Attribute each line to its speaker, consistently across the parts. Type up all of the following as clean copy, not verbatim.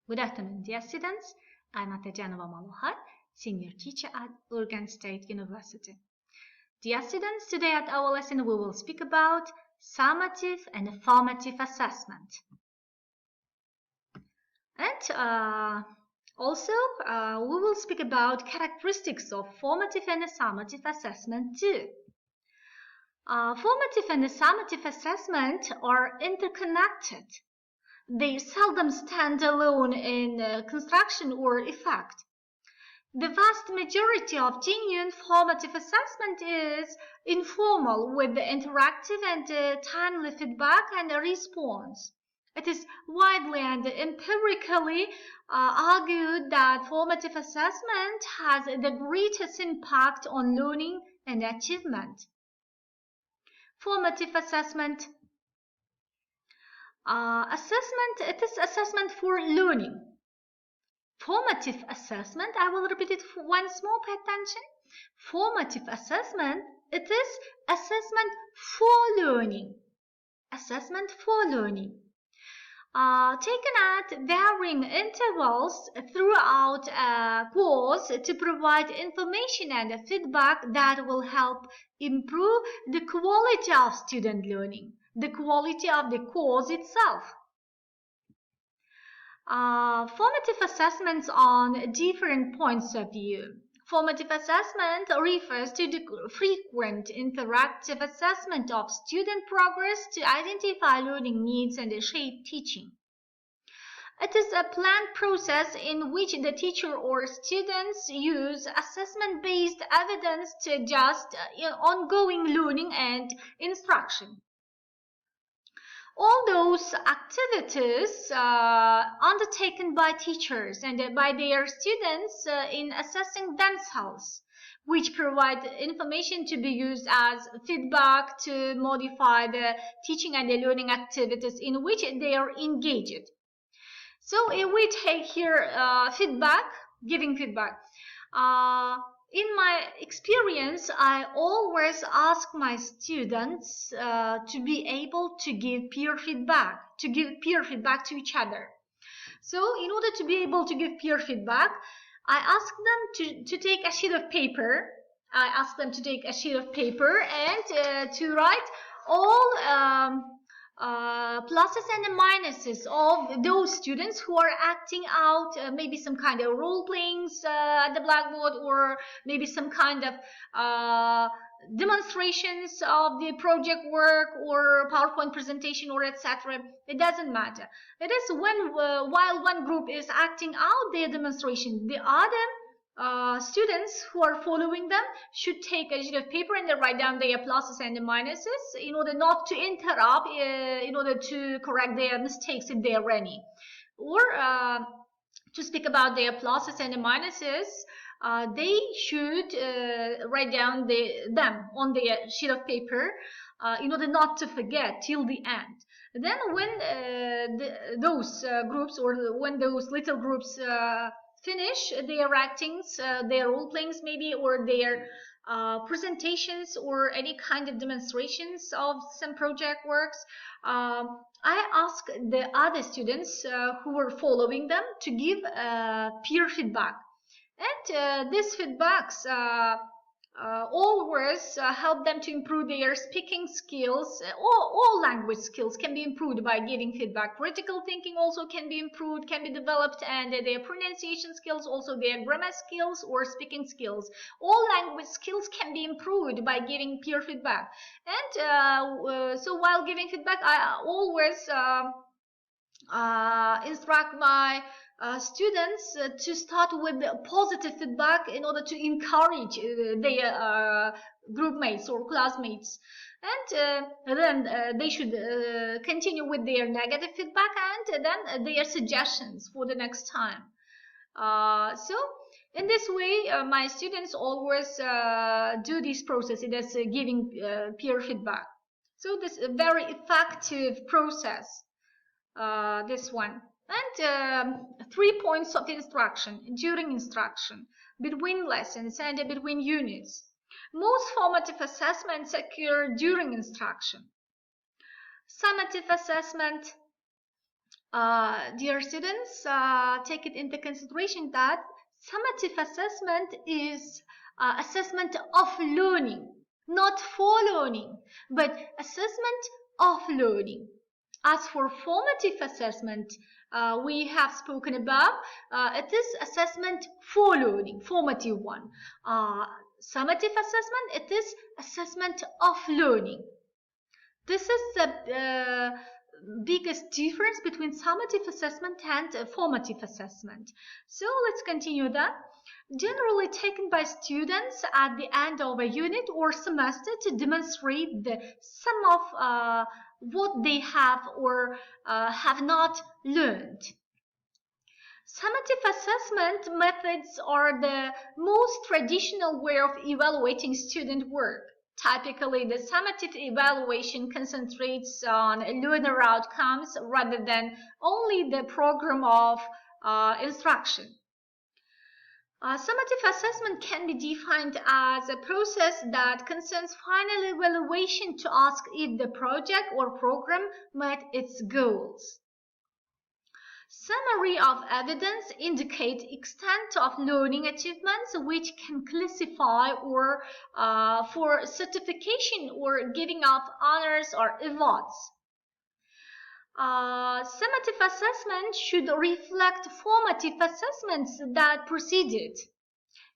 Speaker 1: Good afternoon, dear students. I'm Malohat, Senior Teacher at Oregon State University. Dear students, today at our lesson we will speak about summative and formative assessment. And also we will speak about characteristics of formative and summative assessment too. Formative and summative assessment are interconnected. They seldom stand alone in construction or effect. The vast majority of genuine formative assessment is informal with the interactive and timely feedback and response. It is widely and empirically argued that formative assessment has the greatest impact on learning and achievement. Formative assessment it is assessment for learning. Formative assessment, I will repeat it once more, pay attention. Formative assessment, it is assessment for learning. Assessment for learning. Taken at varying intervals throughout a course to provide information and feedback that will help improve the quality of student learning, the quality of the course itself. Formative assessments on different points of view. Formative assessment refers to the frequent interactive assessment of student progress to identify learning needs and shape teaching. It is a planned process in which the teacher or students use assessment-based evidence to adjust ongoing learning and instruction. All those activities undertaken by teachers and by their students in assessing themselves, which provide information to be used as feedback to modify the teaching and the learning activities in which they are engaged. So if we take here feedback, giving feedback. In my experience, I always ask my students to be able to give peer feedback, to each other. So in order to be able to give peer feedback, I ask them to take a sheet of paper. And to write all pluses and minuses of those students who are acting out maybe some kind of role playings at the blackboard, or maybe some kind of demonstrations of the project work or PowerPoint presentation or etc. It doesn't matter. It is when while one group is acting out their demonstration, the other students who are following them should take a sheet of paper and write down their pluses and the minuses in order not to interrupt, in order to correct their mistakes if there are any. Or to speak about their pluses and the minuses, they should write down them on their sheet of paper in order not to forget till the end. Then when those groups, or when those little groups finish their actings, their role playings maybe, or their presentations or any kind of demonstrations of some project works, I ask the other students who were following them to give peer feedback. And these feedbacks always help them to improve their speaking skills. All language skills can be improved by giving feedback. Critical thinking also can be improved, can be developed, and their pronunciation skills, also their grammar skills or speaking skills. All language skills can be improved by giving peer feedback. And so while giving feedback, I always instruct my students to start with positive feedback in order to encourage their group mates or classmates, and then they should continue with their negative feedback and then their suggestions for the next time. So in this way, my students always do this process. It is giving peer feedback. So this is a very effective process, this one. And 3 points of instruction: during instruction, between lessons, and between units. Most formative assessments occur during instruction. Summative assessment Dear students, take it into consideration that summative assessment is assessment of learning, not for learning, but assessment of learning. As for formative assessment, we have spoken about, it is assessment for learning, formative one. Summative assessment, it is assessment of learning. This is the biggest difference between summative assessment and formative assessment. So let's continue that. Generally taken by students at the end of a unit or semester to demonstrate the sum of what they have or have not learned. Summative assessment methods are the most traditional way of evaluating student work. Typically, the summative evaluation concentrates on learner outcomes rather than only the program of instruction. Summative assessment can be defined as a process that concerns final evaluation to ask if the project or program met its goals. Summary of evidence indicate extent of learning achievements which can classify or for certification or giving of honors or awards. Summative assessment should reflect formative assessments that preceded,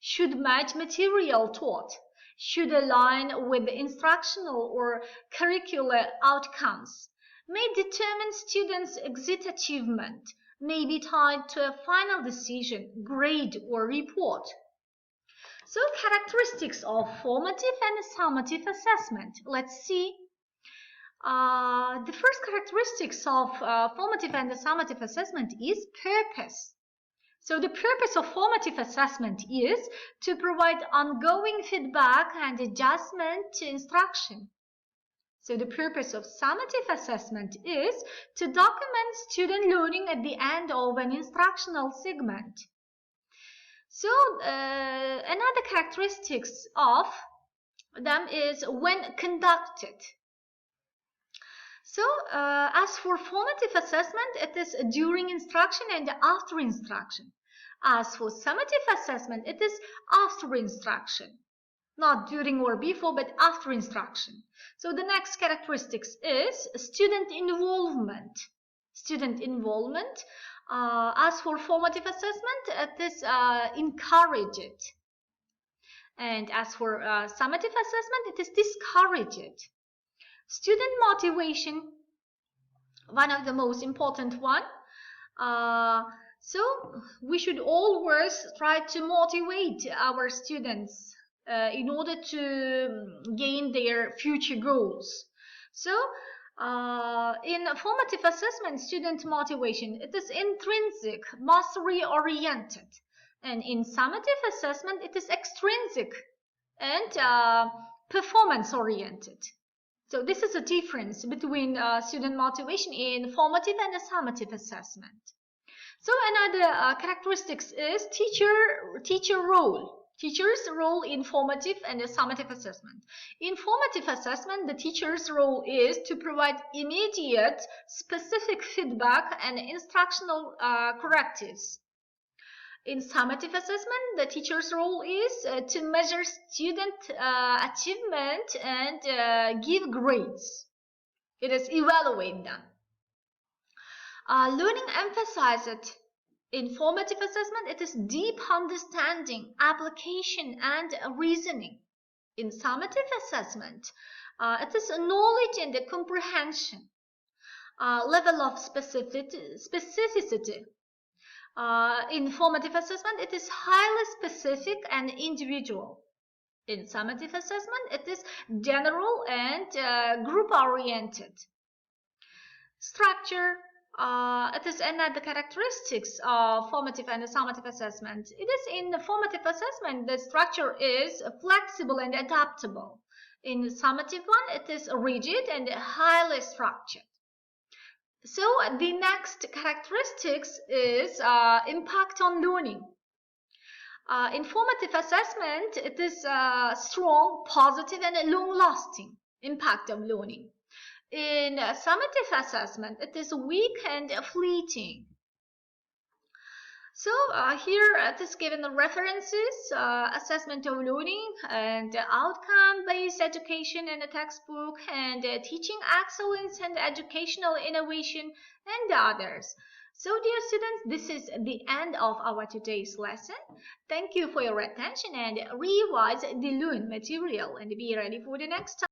Speaker 1: should match material taught, should align with the instructional or curricular outcomes, may determine students' exit achievement, may be tied to a final decision, grade, or report. So, characteristics of formative and summative assessment. Let's see. The first characteristics of formative and summative assessment is purpose. So the purpose of formative assessment is to provide ongoing feedback and adjustment to instruction. So the purpose of summative assessment is to document student learning at the end of an instructional segment. So another characteristics of them is when conducted. So as for formative assessment, it is during instruction and after instruction. As for summative assessment, it is after instruction. Not during or before, but after instruction. So the next characteristics is student involvement. Student involvement. As for formative assessment, it is encouraged. And as for summative assessment, it is discouraged. Student motivation, one of the most important one. So we should always try to motivate our students in order to gain their future goals. So in formative assessment, student motivation, it is intrinsic, mastery oriented. And in summative assessment, it is extrinsic and performance oriented. So this is a difference between student motivation in formative and summative assessment. So another characteristics is teacher role. Teacher's role in formative and summative assessment. In formative assessment, the teacher's role is to provide immediate, specific feedback and instructional correctives. In summative assessment, the teacher's role is to measure student achievement and give grades. It is evaluate them. Learning emphasized in formative assessment, it is deep understanding, application, and reasoning. In summative assessment, it is knowledge and comprehension, level of specificity. In formative assessment, it is highly specific and individual. In summative assessment, it is general and group-oriented. Structure. It is another characteristics of formative and summative assessment. It is in the formative assessment, the structure is flexible and adaptable. In the summative one, it is rigid and highly structured. So the next characteristics is impact on learning. In formative assessment, it is strong, positive, and long-lasting impact of learning. In summative assessment, it is weak and fleeting. So here it is given the references, assessment of learning and outcome-based education in a textbook, and teaching excellence and educational innovation, and others. So dear students, this is the end of our today's lesson. Thank you for your attention, and revise the learned material and be ready for the next time.